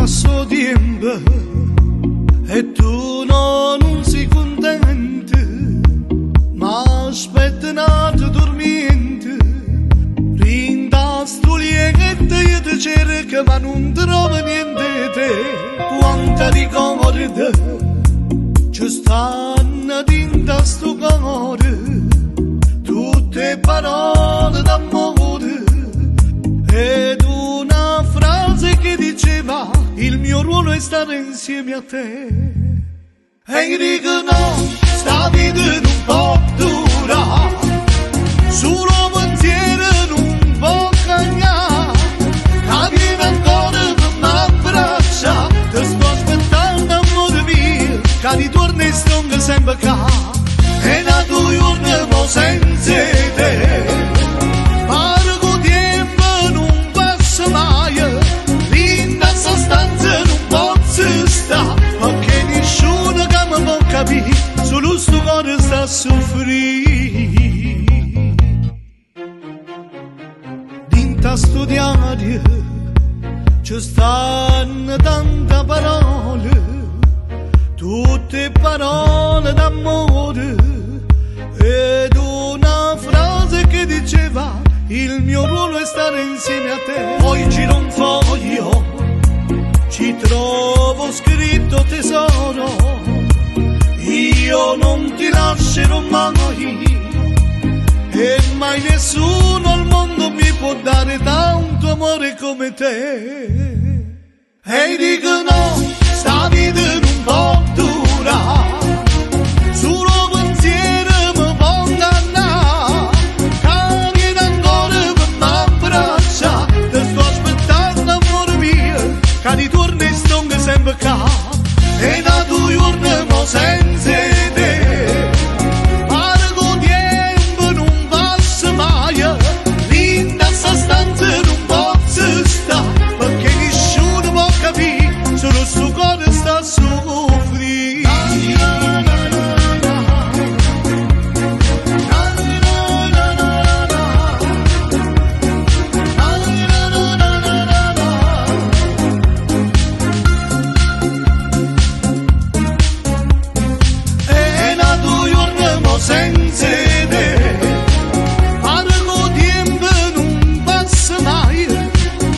passo tempo e tu non sei contenta, ma aspetta nato dormiente. Rinda stulietta io ti cerco ma non trovo niente di te. Quanta ricorda ci stanno dentro sto cuore, tutte parole d'amore ed una frase che diceva il mio ruolo è stare insieme a te. E dico no, sta vita non può durare, solo pensiero non può cagnare, cammina ancora per m'abbraccia, ti sto aspettando amore mio, che ritorni e stonga sempre qua, è nato un giorno senza te. Solo sto cuore sta a soffrire. Dinta studiare ci stanno tante parole, tutte parole d'amore ed una frase che diceva il mio ruolo è stare insieme a te. Poi giro un foglio, ci trovo scritto tesoro, io non ti lascerò mai e mai nessuno al mondo mi può dare tanto amore come te. E dico no,